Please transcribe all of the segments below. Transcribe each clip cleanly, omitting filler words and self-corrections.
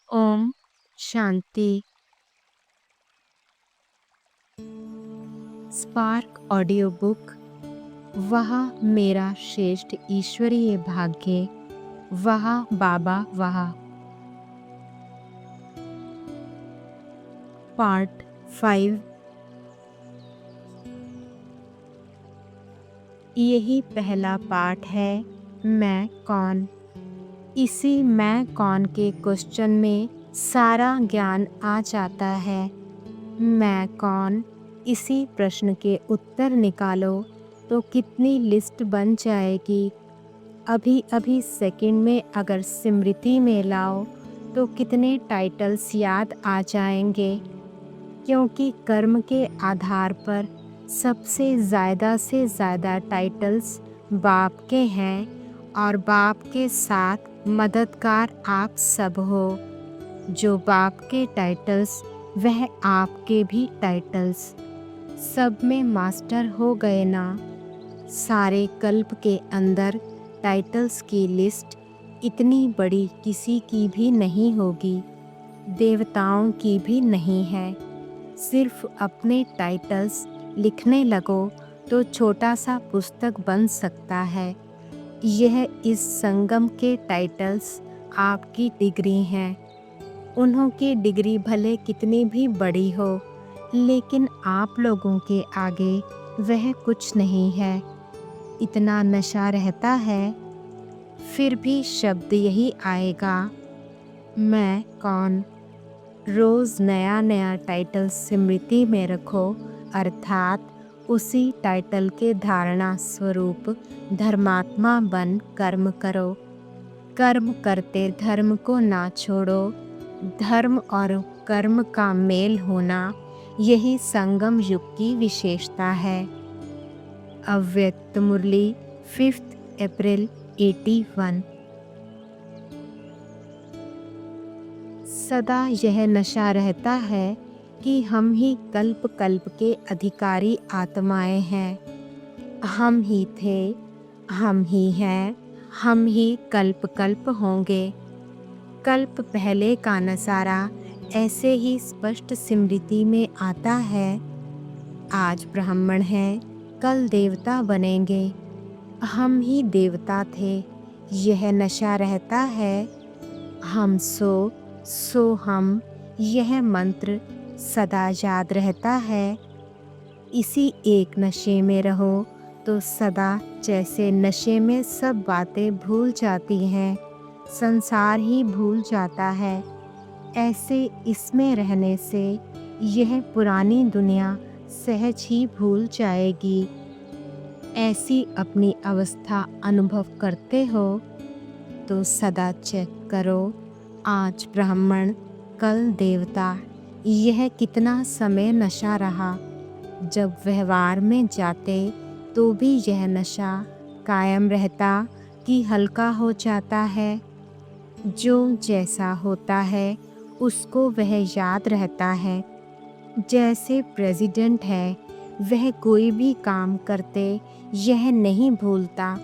ओम शांति। Spark audio book. वह मेरा श्रेष्ठ ईश्वरीय भाग्य, वह बाबा वह। पार्ट 5। यही पहला पार्ट है, मैं कौन। इसी मैं कौन के क्वेश्चन में सारा ज्ञान आ जाता है। मैं कौन, इसी प्रश्न के उत्तर निकालो तो कितनी लिस्ट बन जाएगी। अभी अभी सेकंड में अगर स्मृति में लाओ तो कितने टाइटल्स याद आ जाएंगे। क्योंकि कर्म के आधार पर सबसे ज़्यादा से ज़्यादा टाइटल्स बाप के हैं और बाप के साथ मददगार आप सब हो। जो बाप के टाइटल्स वह आपके भी टाइटल्स, सब में मास्टर हो गए ना। सारे कल्प के अंदर टाइटल्स की लिस्ट इतनी बड़ी किसी की भी नहीं होगी, देवताओं की भी नहीं है। सिर्फ अपने टाइटल्स लिखने लगो तो छोटा सा पुस्तक बन सकता है। यह इस संगम के टाइटल्स आपकी डिग्री हैं। उन्हों की डिग्री भले कितनी भी बड़ी हो, लेकिन आप लोगों के आगे वह कुछ नहीं है। इतना नशा रहता है, फिर भी शब्द यही आएगा, मैं कौन। रोज़ नया नया टाइटल स्मृति में रखो, अर्थात उसी टाइटल के धारणा स्वरूप धर्मात्मा बन कर्म करो। कर्म करते धर्म को ना छोड़ो। धर्म और कर्म का मेल होना यही संगम युग की विशेषता है। अव्यक्त मुरली 5 अप्रैल 81। सदा यह नशा रहता है कि हम ही कल्प कल्प के अधिकारी आत्माएं हैं। हम ही थे, हम ही हैं, हम ही कल्प कल्प होंगे। कल्प पहले का नज़ारा ऐसे ही स्पष्ट स्मृति में आता है। आज ब्राह्मण हैं, कल देवता बनेंगे। हम ही देवता थे, यह नशा रहता है। हम सो हम, यह मंत्र सदा याद रहता है। इसी एक नशे में रहो तो सदा जैसे नशे में सब बातें भूल जाती हैं, संसार ही भूल जाता है। ऐसे इसमें रहने से यह पुरानी दुनिया सहज ही भूल जाएगी। ऐसी अपनी अवस्था अनुभव करते हो तो सदा चेक करो, आज ब्राह्मण कल देवता। यह कितना समय नशा रहा। जब व्यवहार में जाते तो भी यह नशा कायम रहता कि हल्का हो जाता है। जो जैसा होता है उसको वह याद रहता है। जैसे प्रेसिडेंट है, वह कोई भी काम करते यह नहीं भूलता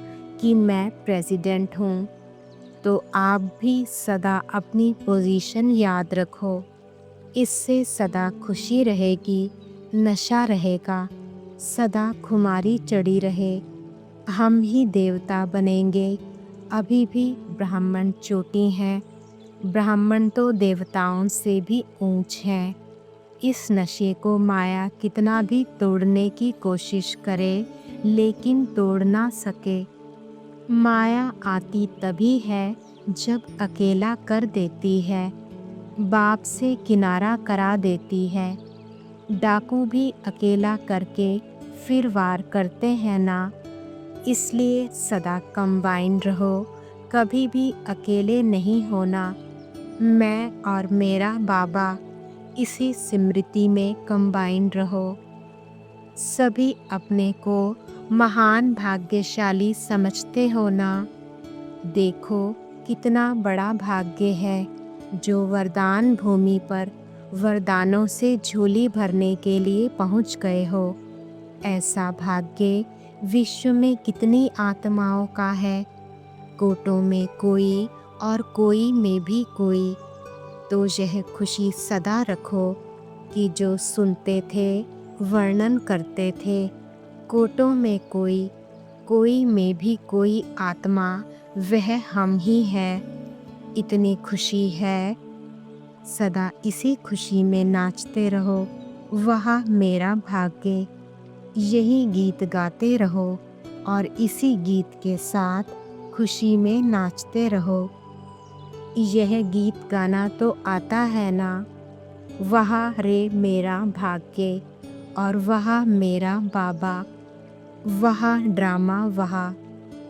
कि मैं प्रेसिडेंट हूँ। तो आप भी सदा अपनी पोजीशन याद रखो। इससे सदा खुशी रहेगी, नशा रहेगा, सदा खुमारी चढ़ी रहे। हम ही देवता बनेंगे। अभी भी ब्राह्मण चोटी हैं, ब्राह्मण तो देवताओं से भी ऊंच हैं। इस नशे को माया कितना भी तोड़ने की कोशिश करे, लेकिन तोड़ ना सके। माया आती तभी है जब अकेला कर देती है, बाप से किनारा करा देती है। डाकू भी अकेला करके फिर वार करते हैं ना। इसलिए सदा कंबाइन रहो, कभी भी अकेले नहीं होना। मैं और मेरा बाबा, इसी स्मृति में कंबाइन रहो। सभी अपने को महान भाग्यशाली समझते हो ना। देखो कितना बड़ा भाग्य है जो वरदान भूमि पर वरदानों से झोली भरने के लिए पहुंच गए हो। ऐसा भाग्य विश्व में कितनी आत्माओं का है। कोटों में कोई और कोई में भी कोई। तो यह खुशी सदा रखो कि जो सुनते थे, वर्णन करते थे, कोटों में कोई, कोई में भी कोई आत्मा, वह हम ही है। इतनी खुशी है, सदा इसी खुशी में नाचते रहो, वह मेरा भाग्य। यही गीत गाते रहो और इसी गीत के साथ खुशी में नाचते रहो। यह गीत गाना तो आता है ना, वह रे मेरा भाग्य और वह मेरा बाबा, वह ड्रामा वह।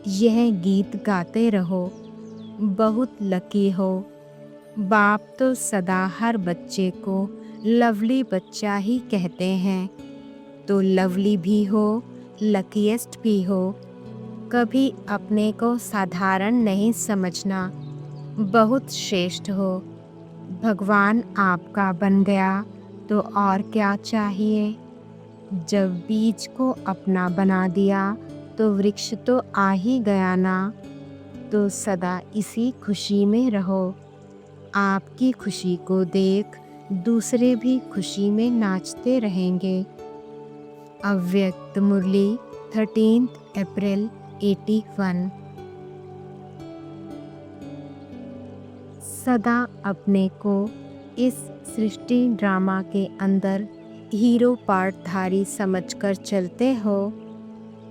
यह गीत गाते रहो, बहुत लकी हो। बाप तो सदा हर बच्चे को लवली बच्चा ही कहते हैं, तो लवली भी हो, लकीएस्ट भी हो। कभी अपने को साधारण नहीं समझना, बहुत श्रेष्ठ हो। भगवान आपका बन गया तो और क्या चाहिए। जब बीज को अपना बना दिया तो वृक्ष तो आ ही गया ना। तो सदा इसी खुशी में रहो। आपकी खुशी को देख दूसरे भी खुशी में नाचते रहेंगे। अव्यक्त मुरली 13 अप्रैल 81। सदा अपने को इस सृष्टि ड्रामा के अंदर हीरो पार्टधारी समझकर चलते हो।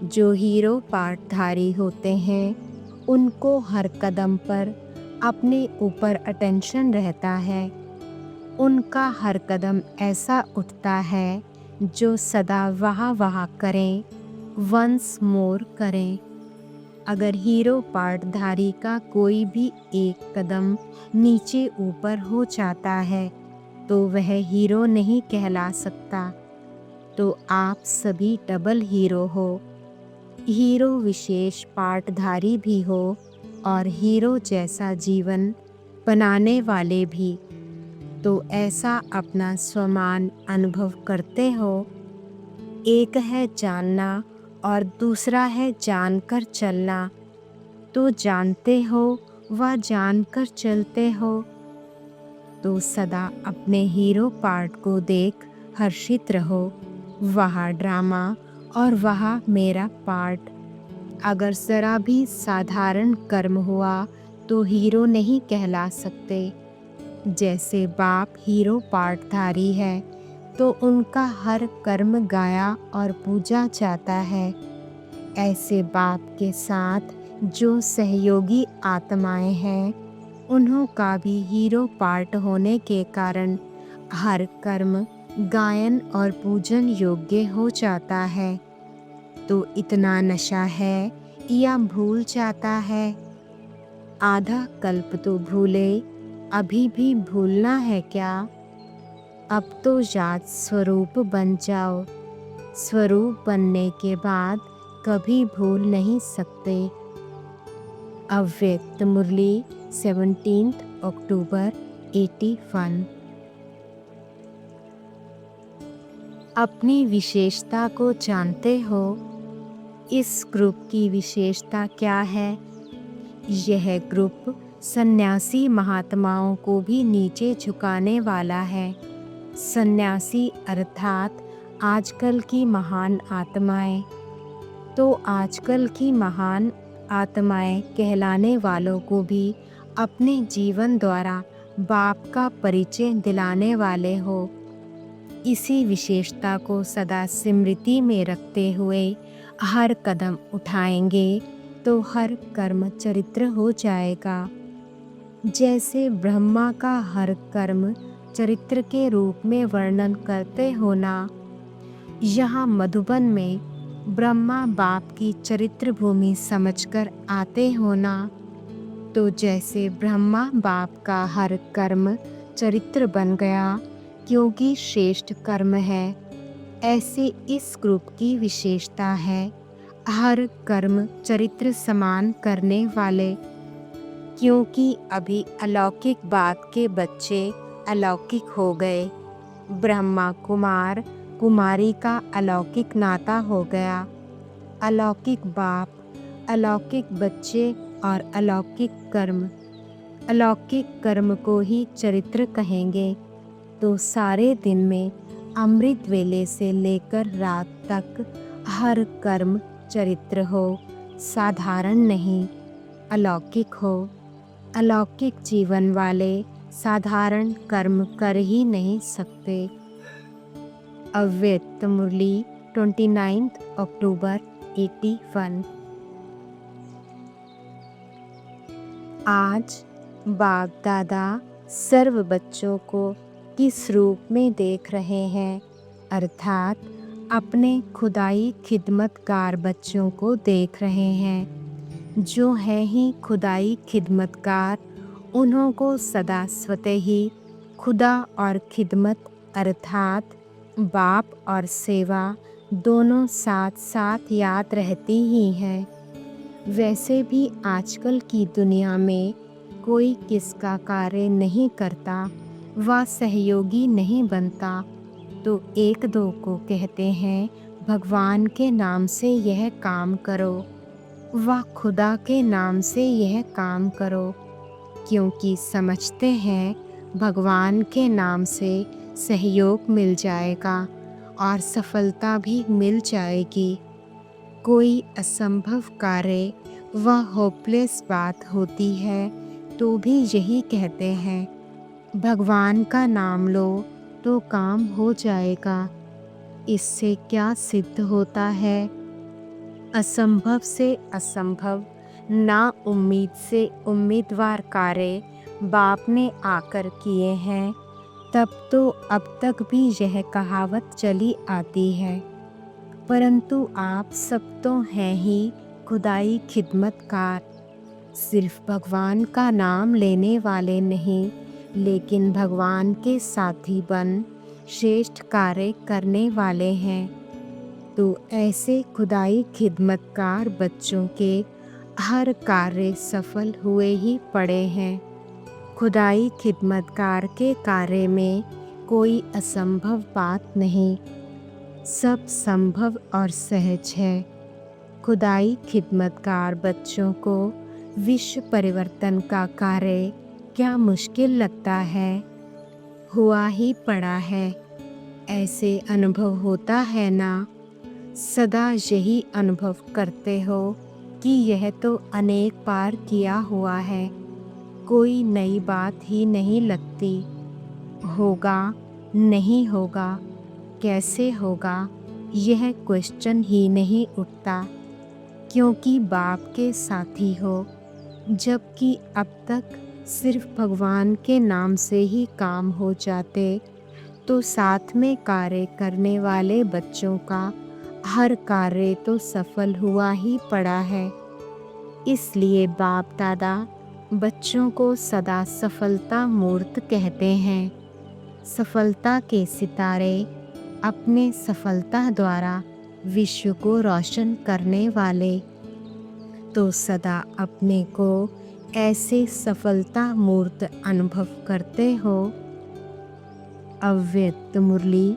जो हीरो पार्टधारी होते हैं उनको हर कदम पर अपने ऊपर अटेंशन रहता है। उनका हर कदम ऐसा उठता है जो सदा वाह वाह करें, वंस मोर करें। अगर हीरो पार्टधारी का कोई भी एक कदम नीचे ऊपर हो जाता है तो वह हीरो नहीं कहला सकता। तो आप सभी डबल हीरो हो। हीरो विशेष पार्टधारी भी हो और हीरो जैसा जीवन बनाने वाले भी। तो ऐसा अपना स्वमान अनुभव करते हो। एक है जानना और दूसरा है जानकर चलना। तो जानते हो व जानकर चलते हो। तो सदा अपने हीरो पार्ट को देख हर्षित रहो। वह ड्रामा और वह मेरा पार्ट। अगर जरा भी साधारण कर्म हुआ तो हीरो नहीं कहला सकते। जैसे बाप हीरो पार्टधारी है तो उनका हर कर्म गाया और पूजा जाता है। ऐसे बाप के साथ जो सहयोगी आत्माएं हैं उन्हों का भी हीरो पार्ट होने के कारण हर कर्म गायन और पूजन योग्य हो जाता है। तो इतना नशा है या भूल जाता है। आधा कल्प तो भूले, अभी भी भूलना है क्या। अब तो याद स्वरूप बन जाओ। स्वरूप बनने के बाद कभी भूल नहीं सकते। अव्यक्त मुरली 17 अक्टूबर 81। अपनी विशेषता को जानते हो। इस ग्रुप की विशेषता क्या है। यह ग्रुप सन्यासी महात्माओं को भी नीचे झुकाने वाला है। सन्यासी अर्थात आजकल की महान आत्माएं। तो आजकल की महान आत्माएं कहलाने वालों को भी अपने जीवन द्वारा बाप का परिचय दिलाने वाले हो। इसी विशेषता को सदा स्मृति में रखते हुए हर कदम उठाएंगे तो हर कर्म चरित्र हो जाएगा। जैसे ब्रह्मा का हर कर्म चरित्र के रूप में वर्णन करते हो ना। यहाँ मधुबन में ब्रह्मा बाप की चरित्र भूमि समझकर आते हो ना। तो जैसे ब्रह्मा बाप का हर कर्म चरित्र बन गया क्योंकि श्रेष्ठ कर्म है, ऐसे इस ग्रुप की विशेषता है हर कर्म चरित्र समान करने वाले। क्योंकि अभी अलौकिक बाप के बच्चे अलौकिक हो गए। ब्रह्मा कुमार कुमारी का अलौकिक नाता हो गया। अलौकिक बाप, अलौकिक बच्चे और अलौकिक कर्म। अलौकिक कर्म को ही चरित्र कहेंगे तो सारे दिन में अमृत वेले से लेकर रात तक हर कर्म चरित्र हो, साधारण नहीं, अलौकिक हो। अलौकिक जीवन वाले साधारण कर्म कर ही नहीं सकते। अव्यक्त मुरली 29 अक्टूबर 81। आज बाप दादा सर्व बच्चों को किस रूप में देख रहे हैं, अर्थात अपने खुदाई खिदमतकार बच्चों को देख रहे हैं। जो है ही खुदाई खिदमतकार, उन्हों को सदा स्वतः ही खुदा और खिदमत अर्थात बाप और सेवा दोनों साथ साथ याद रहती ही है। वैसे भी आजकल की दुनिया में कोई किसका कार्य नहीं करता व सहयोगी नहीं बनता तो एक दो को कहते हैं भगवान के नाम से यह काम करो व खुदा के नाम से यह काम करो, क्योंकि समझते हैं भगवान के नाम से सहयोग मिल जाएगा और सफलता भी मिल जाएगी। कोई असंभव कार्य व होपलेस बात होती है तो भी यही कहते हैं भगवान का नाम लो तो काम हो जाएगा। इससे क्या सिद्ध होता है? असंभव से असंभव, ना उम्मीद से उम्मीदवार कार्य बाप ने आकर किए हैं। तब तो अब तक भी यह कहावत चली आती है, परंतु आप सब तो हैं ही खुदाई खिदमतकार, सिर्फ भगवान का नाम लेने वाले नहीं, लेकिन भगवान के साथी बन श्रेष्ठ कार्य करने वाले हैं। तो ऐसे खुदाई खिदमतकार बच्चों के हर कार्य सफल हुए ही पड़े हैं। खुदाई खिदमतकार के कार्य में कोई असंभव बात नहीं, सब संभव और सहज है। खुदाई खिदमतकार बच्चों को विश्व परिवर्तन का कार्य क्या मुश्किल लगता है? हुआ ही पड़ा है। ऐसे अनुभव होता है ना? सदा यही अनुभव करते हो कि यह तो अनेक बार किया हुआ है, कोई नई बात ही नहीं लगती। होगा, नहीं होगा, कैसे होगा, यह क्वेश्चन ही नहीं उठता, क्योंकि बाप के साथी हो। जबकि अब तक सिर्फ भगवान के नाम से ही काम हो जाते तो साथ में कार्य करने वाले बच्चों का हर कार्य तो सफल हुआ ही पड़ा है। इसलिए बाप दादा बच्चों को सदा सफलता मूर्त कहते हैं। सफलता के सितारे अपने सफलता द्वारा विश्व को रोशन करने वाले, तो सदा अपने को ऐसे सफलता मूर्त अनुभव करते हो। अव्यक्त मुरली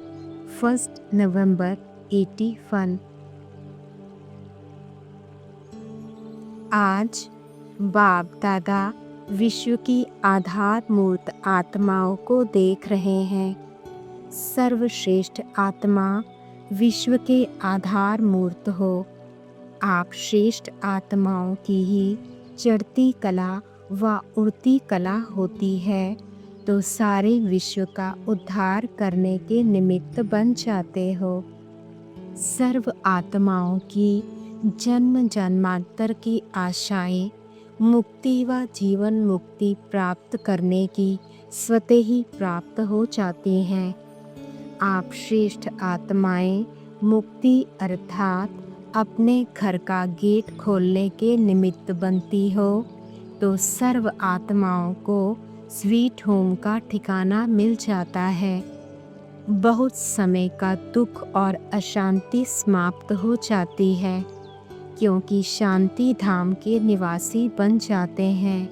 1 नवंबर 81। आज बाप दादा विश्व की आधार मूर्त आत्माओं को देख रहे हैं। सर्वश्रेष्ठ आत्मा विश्व के आधार मूर्त हो। आप श्रेष्ठ आत्माओं की ही चढ़ती कला व उड़ती कला होती है तो सारे विश्व का उद्धार करने के निमित्त बन जाते हो। सर्व आत्माओं की जन्म जन्मांतर की आशाएं मुक्ति व जीवन मुक्ति प्राप्त करने की स्वतः ही प्राप्त हो जाती हैं। आप श्रेष्ठ आत्माएं मुक्ति अर्थात अपने घर का गेट खोलने के निमित्त बनती हो तो सर्व आत्माओं को स्वीट होम का ठिकाना मिल जाता है। बहुत समय का दुख और अशांति समाप्त हो जाती है, क्योंकि शांति धाम के निवासी बन जाते हैं।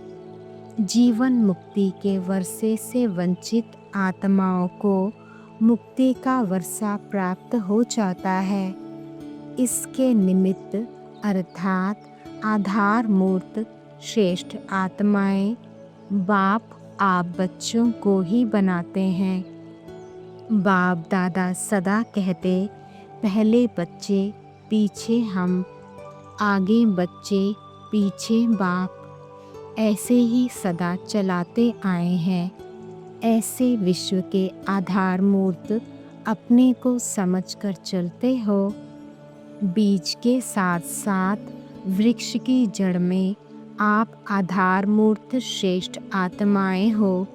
जीवन मुक्ति के वर्षे से वंचित आत्माओं को मुक्ति का वर्षा प्राप्त हो जाता है। इसके निमित्त अर्थात आधार मूर्त श्रेष्ठ आत्माएं बाप आप बच्चों को ही बनाते हैं। बाप दादा सदा कहते, पहले बच्चे पीछे हम, आगे बच्चे पीछे बाप। ऐसे ही सदा चलाते आए हैं। ऐसे विश्व के आधार मूर्त अपने को समझकर चलते हो। बीज के साथ साथ वृक्ष की जड़ में आप आधार मूर्त श्रेष्ठ आत्माएं हो।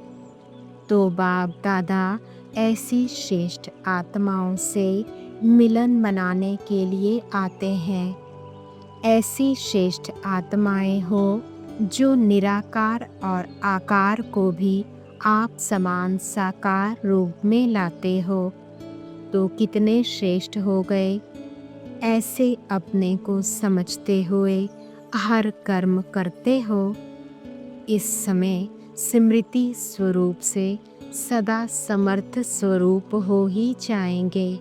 तो बाप दादा ऐसी श्रेष्ठ आत्माओं से मिलन मनाने के लिए आते हैं। ऐसी श्रेष्ठ आत्माएं हो जो निराकार और आकार को भी आप समान साकार रूप में लाते हो। तो कितने श्रेष्ठ हो गए। ऐसे अपने को समझते हुए हर कर्म करते हो। इस समय स्मृति स्वरूप से सदा समर्थ स्वरूप हो ही जाएंगे।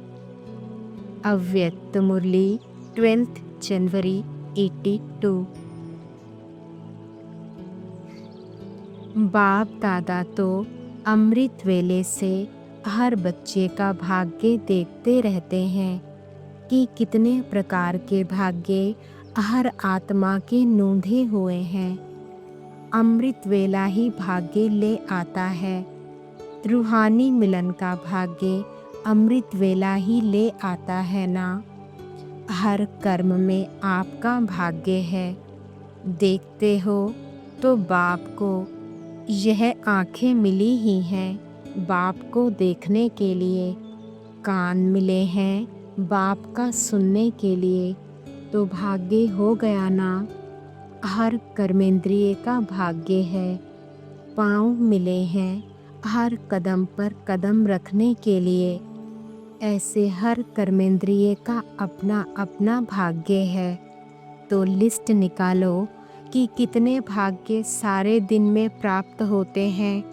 अव्यक्त मुरली 12 जनवरी 82। बाप दादा तो अमृत वेले से हर बच्चे का भाग्य देखते रहते हैं कि कितने प्रकार के भाग्य हर आत्मा के नूंधे हुए हैं। अमृत वेला ही भाग्य ले आता है। रूहानी मिलन का भाग्य अमृत वेला ही ले आता है ना। हर कर्म में आपका भाग्य है। देखते हो तो बाप को यह आँखें मिली ही हैं बाप को देखने के लिए, कान मिले हैं बाप का सुनने के लिए। तो भाग्य हो गया ना। हर कर्मेंद्रिय का भाग्य है। पाँव मिले हैं हर कदम पर कदम रखने के लिए। ऐसे हर कर्मेंद्रिय का अपना अपना भाग्य है। तो लिस्ट निकालो कि कितने भाग्य सारे दिन में प्राप्त होते हैं।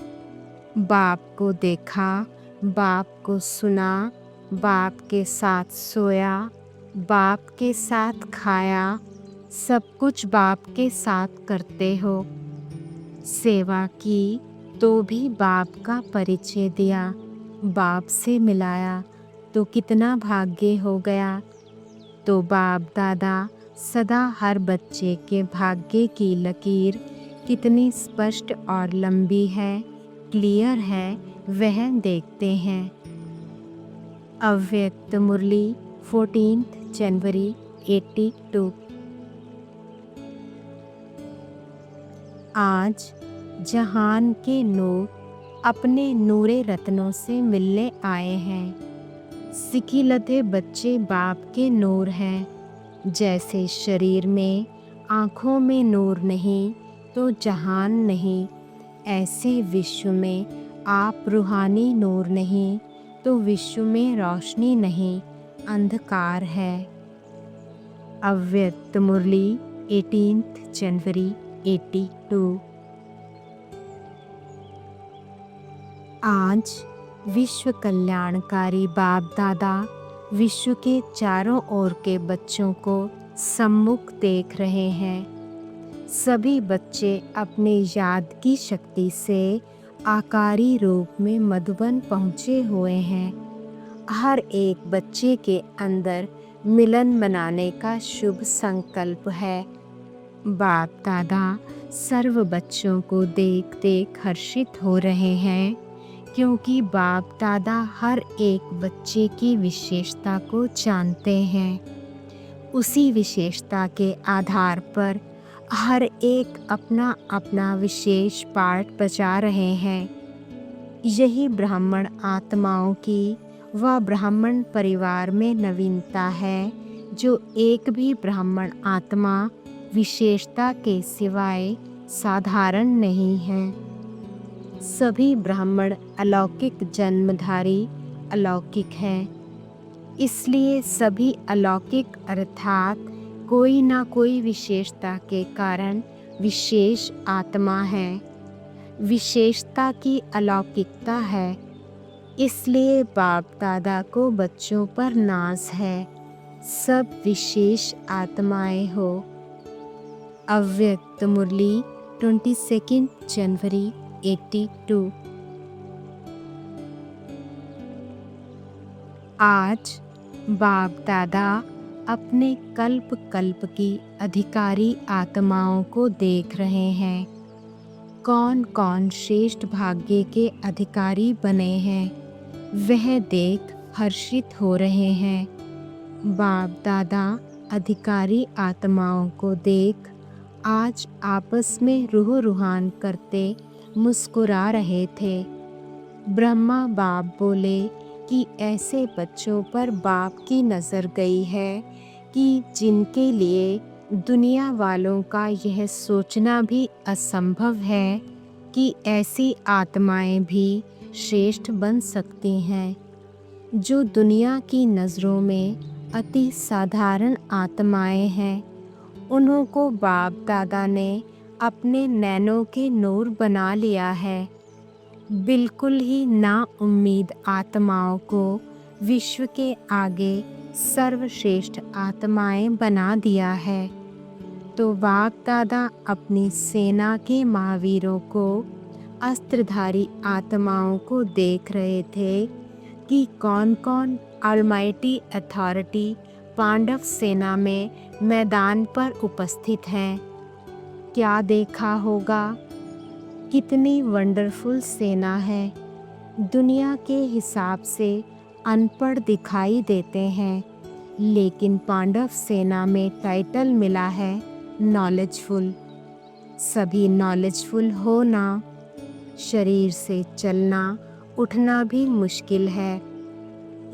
बाप को देखा, बाप को सुना, बाप के साथ सोया, बाप के साथ खाया, सब कुछ बाप के साथ करते हो। सेवा की तो भी बाप का परिचय दिया, बाप से मिलाया, तो कितना भाग्य हो गया। तो बाप दादा सदा हर बच्चे के भाग्य की लकीर कितनी स्पष्ट और लंबी है, क्लियर है, वह देखते हैं। अव्यक्त मुरली 14 जनवरी 82। आज जहान के नूर अपने नूरे रत्नों से मिलने आए हैं। सिखिलते बच्चे बाप के नूर हैं। जैसे शरीर में आँखों में नूर नहीं तो जहान नहीं, ऐसे विश्व में आप रूहानी नूर नहीं तो विश्व में रोशनी नहीं, अंधकार है। अव्यक्त मुरली 18 जनवरी 82। आज विश्व कल्याणकारी बाप दादा विश्व के चारों ओर के बच्चों को सम्मुख देख रहे हैं। सभी बच्चे अपने याद की शक्ति से आकारी रूप में मधुबन पहुँचे हुए हैं। हर एक बच्चे के अंदर मिलन मनाने का शुभ संकल्प है। बाप दादा सर्व बच्चों को देख देख हर्षित हो रहे हैं, क्योंकि बाप दादा हर एक बच्चे की विशेषता को जानते हैं। उसी विशेषता के आधार पर हर एक अपना अपना विशेष पार्ट बजा रहे हैं। यही ब्राह्मण आत्माओं की व ब्राह्मण परिवार में नवीनता है, जो एक भी ब्राह्मण आत्मा विशेषता के सिवाय साधारण नहीं है। सभी ब्राह्मण अलौकिक जन्मधारी अलौकिक हैं। इसलिए सभी अलौकिक अर्थात कोई ना कोई विशेषता के कारण विशेष आत्मा है। विशेषता की अलौकिकता है, इसलिए बाप दादा को बच्चों पर नाज है। सब विशेष आत्माएं हो। अव्यक्त मुरली 22 जनवरी 82। आज बाप दादा अपने कल्प कल्प की अधिकारी आत्माओं को देख रहे हैं। कौन कौन श्रेष्ठ भाग्य के अधिकारी बने हैं, वह देख हर्षित हो रहे हैं। बाप दादा अधिकारी आत्माओं को देख आज आपस में रूह रूहान करते मुस्कुरा रहे थे। ब्रह्मा बाप बोले कि ऐसे बच्चों पर बाप की नज़र गई है कि जिनके लिए दुनिया वालों का यह सोचना भी असंभव है कि ऐसी आत्माएं भी श्रेष्ठ बन सकती हैं। जो दुनिया की नज़रों में अति साधारण आत्माएं हैं, उन्हों को बाप दादा ने अपने नैनों के नूर बना लिया है। बिल्कुल ही नाउम्मीद आत्माओं को विश्व के आगे सर्वश्रेष्ठ आत्माएं बना दिया है। तो बाप दादा अपनी सेना के महावीरों को, अस्त्रधारी आत्माओं को देख रहे थे कि कौन कौन ऑलमाइटी अथॉरिटी पांडव सेना में मैदान पर उपस्थित हैं। क्या देखा होगा, कितनी वंडरफुल सेना है। दुनिया के हिसाब से अनपढ़ दिखाई देते हैं, लेकिन पांडव सेना में टाइटल मिला है नॉलेजफुल। सभी नॉलेजफुल होना, शरीर से चलना उठना भी मुश्किल है,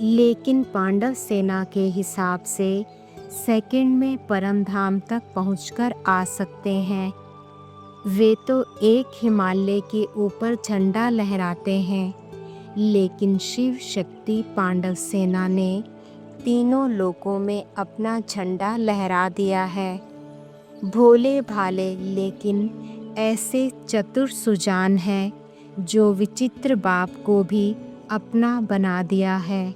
लेकिन पांडव सेना के हिसाब से सेकंड में परम धाम तक पहुंचकर आ सकते हैं। वे तो एक हिमालय के ऊपर झंडा लहराते हैं, लेकिन शिव शक्ति पांडव सेना ने तीनों लोकों में अपना झंडा लहरा दिया है। भोले भाले लेकिन ऐसे चतुर सुजान हैं जो विचित्र बाप को भी अपना बना दिया है।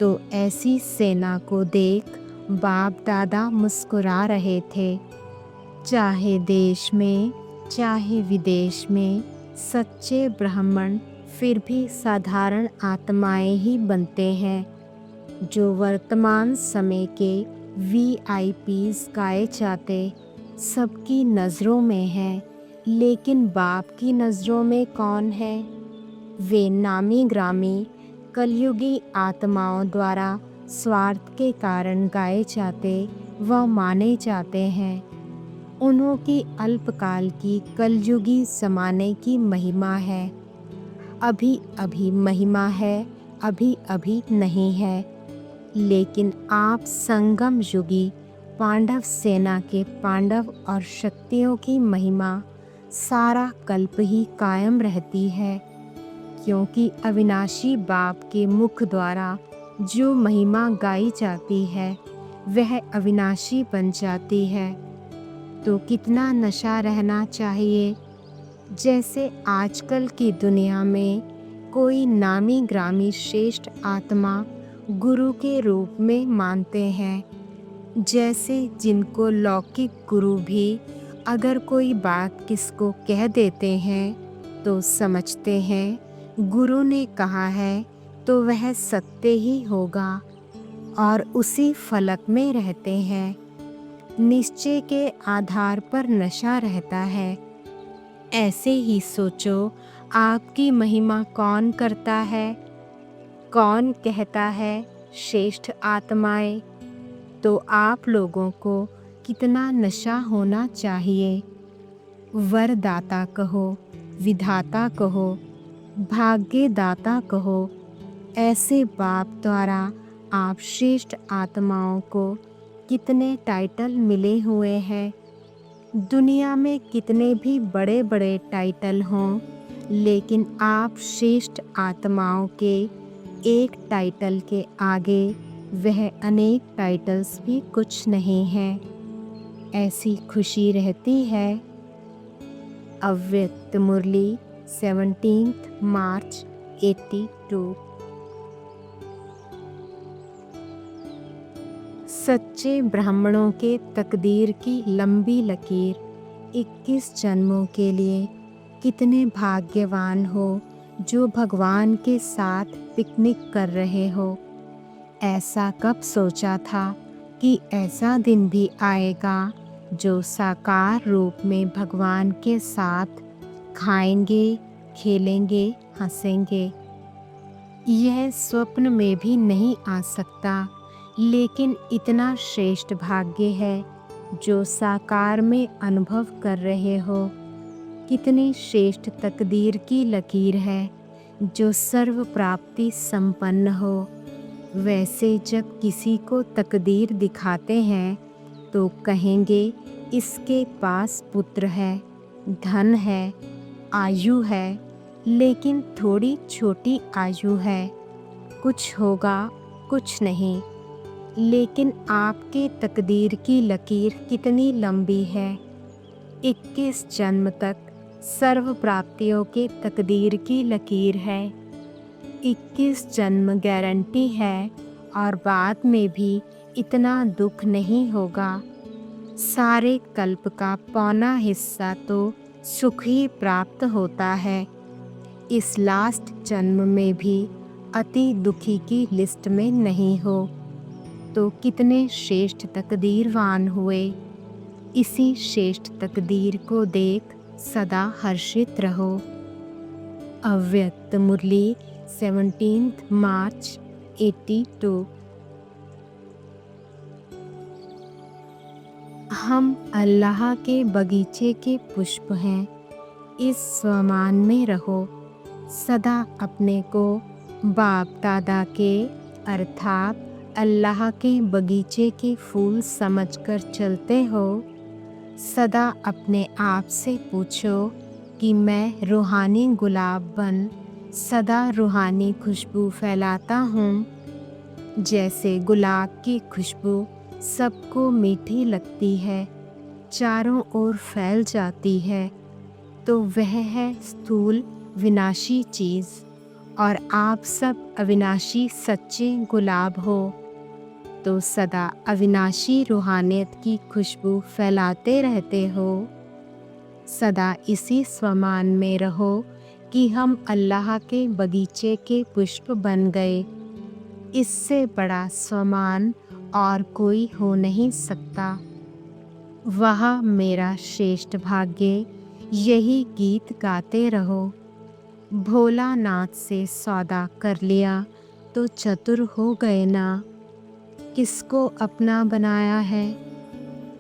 तो ऐसी सेना को देख बाप दादा मुस्कुरा रहे थे। चाहे देश में चाहे विदेश में सच्चे ब्राह्मण फिर भी साधारण आत्माएं ही बनते हैं। जो वर्तमान समय के VIPs गाए जाते सबकी नज़रों में हैं, लेकिन बाप की नज़रों में कौन है? वे नामी ग्रामी कलयुगी आत्माओं द्वारा स्वार्थ के कारण गाए जाते व माने जाते हैं। उन्हों की अल्पकाल की कलयुगी ज़माने की महिमा है। अभी अभी महिमा है, अभी अभी नहीं है। लेकिन आप संगम युगी पांडव सेना के पांडव और शक्तियों की महिमा सारा कल्प ही कायम रहती है, क्योंकि अविनाशी बाप के मुख द्वारा जो महिमा गाई जाती है वह अविनाशी बन जाती है। तो कितना नशा रहना चाहिए। जैसे आजकल की दुनिया में कोई नामी ग्रामी श्रेष्ठ आत्मा गुरु के रूप में मानते हैं। जैसे जिनको लौकिक गुरु भी अगर कोई बात किसको कह देते हैं तो समझते हैं गुरु ने कहा है तो वह सत्य ही होगा, और उसी फलक में रहते हैं। निश्चय के आधार पर नशा रहता है। ऐसे ही सोचो, आपकी महिमा कौन करता है? कौन कहता है श्रेष्ठ आत्माएं? तो आप लोगों को कितना नशा होना चाहिए। वरदाता कहो, विधाता कहो, भाग्यदाता कहो, ऐसे बाप द्वारा आप श्रेष्ठ आत्माओं को कितने टाइटल मिले हुए हैं। दुनिया में कितने भी बड़े बड़े टाइटल हों, लेकिन आप श्रेष्ठ आत्माओं के एक टाइटल के आगे वह अनेक टाइटल्स भी कुछ नहीं हैं। ऐसी खुशी रहती है। अव्यक्त मुरली 17 मार्च 82। सच्चे ब्राह्मणों के तकदीर की लंबी लकीर 21 जन्मों के लिए कितने भाग्यवान हो जो भगवान के साथ पिकनिक कर रहे हो। ऐसा कब सोचा था कि ऐसा दिन भी आएगा जो साकार रूप में भगवान के साथ खाएंगे, खेलेंगे, हंसेंगे। यह स्वप्न में भी नहीं आ सकता, लेकिन इतना श्रेष्ठ भाग्य है जो साकार में अनुभव कर रहे हो। कितनी श्रेष्ठ तकदीर की लकीर है जो सर्व प्राप्ति संपन्न हो। वैसे जब किसी को तकदीर दिखाते हैं तो कहेंगे इसके पास पुत्र है, धन है, आयु है, लेकिन थोड़ी छोटी आयु है, कुछ होगा कुछ नहीं। लेकिन आपके तकदीर की लकीर कितनी लंबी है। 21 जन्म तक सर्व प्राप्तियों के तकदीर की लकीर है। 21 जन्म गारंटी है और बाद में भी इतना दुख नहीं होगा। सारे कल्प का पौना हिस्सा तो सुख ही प्राप्त होता है। इस लास्ट जन्म में भी अति दुखी की लिस्ट में नहीं हो तो कितने श्रेष्ठ तकदीरवान हुए। इसी श्रेष्ठ तकदीर को देख सदा हर्षित रहो। अव्यक्त मुरली 17 मार्च 82। हम अल्लाह के बगीचे के पुष्प हैं। इस स्वमान में रहो। सदा अपने को बाप दादा के अर्थात अल्लाह के बगीचे के फूल समझकर चलते हो। सदा अपने आप से पूछो कि मैं रूहानी गुलाब बन सदा रूहानी खुशबू फैलाता हूँ। जैसे गुलाब की खुशबू सबको मीठी लगती है, चारों ओर फैल जाती है, तो वह है स्थूल विनाशी चीज़ और आप सब अविनाशी सच्चे गुलाब हो। तो सदा अविनाशी रूहानियत की खुशबू फैलाते रहते हो। सदा इसी स्वमान में रहो कि हम अल्लाह के बगीचे के पुष्प बन गए। इससे बड़ा स्वमान और कोई हो नहीं सकता। वह मेरा श्रेष्ठ भाग्य, यही गीत गाते रहो। भोलानाथ से सौदा कर लिया तो चतुर हो गए ना। किसको अपना बनाया है,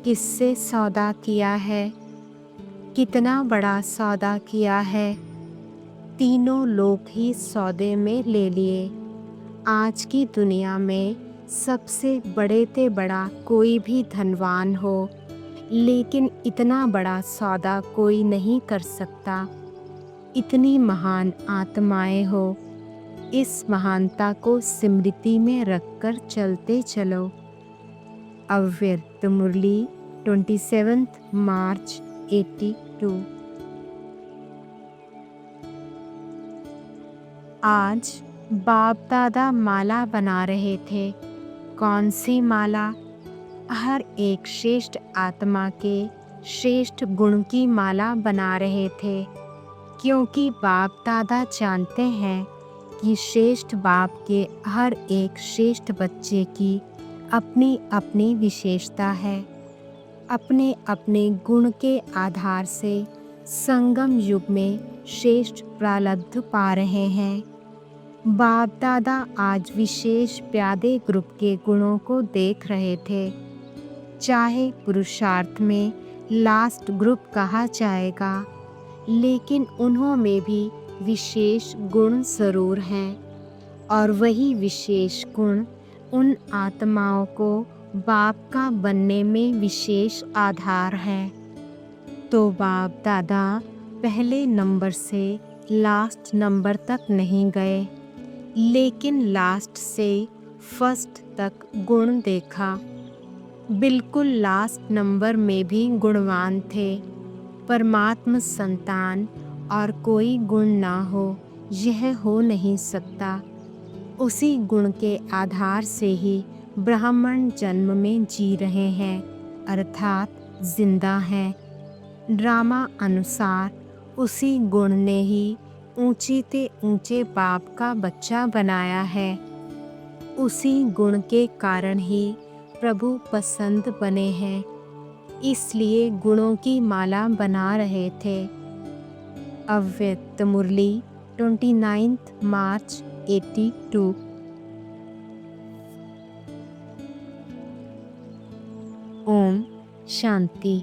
किससे सौदा किया है, कितना बड़ा सौदा किया है। तीनों लोग ही सौदे में ले लिए। आज की दुनिया में सबसे बड़े ते बड़ा कोई भी धनवान हो, लेकिन इतना बड़ा सौदा कोई नहीं कर सकता। इतनी महान आत्माएं हो, इस महानता को स्मृति में रखकर चलते चलो। अव्यक्त मुरली 27 मार्च 82। आज बाप दादा माला बना रहे थे। कौन सी माला? हर एक श्रेष्ठ आत्मा के श्रेष्ठ गुण की माला बना रहे थे, क्योंकि बाप दादा जानते हैं कि श्रेष्ठ बाप के हर एक श्रेष्ठ बच्चे की अपनी अपनी विशेषता है। अपने अपने गुण के आधार से संगम युग में श्रेष्ठ प्रारब्ध पा रहे हैं। बाप दादा आज विशेष प्यादे ग्रुप के गुणों को देख रहे थे। चाहे पुरुषार्थ में लास्ट ग्रुप कहा जाएगा, लेकिन उन्हों में भी विशेष गुण जरूर हैं और वही विशेष गुण उन आत्माओं को बाप का बनने में विशेष आधार है। तो बाप दादा पहले नंबर से लास्ट नंबर तक नहीं गए, लेकिन लास्ट से फर्स्ट तक गुण देखा। बिल्कुल लास्ट नंबर में भी गुणवान थे। परमात्म संतान और कोई गुण ना हो, यह हो नहीं सकता। उसी गुण के आधार से ही ब्राह्मण जन्म में जी रहे हैं, अर्थात जिंदा हैं। ड्रामा अनुसार उसी गुण ने ही ऊंची ते ऊंचे बाप का बच्चा बनाया है। उसी गुण के कारण ही प्रभु पसंद बने हैं, इसलिए गुणों की माला बना रहे थे। अव्यक्त मुरली 29 मार्च 82। ओम शांति।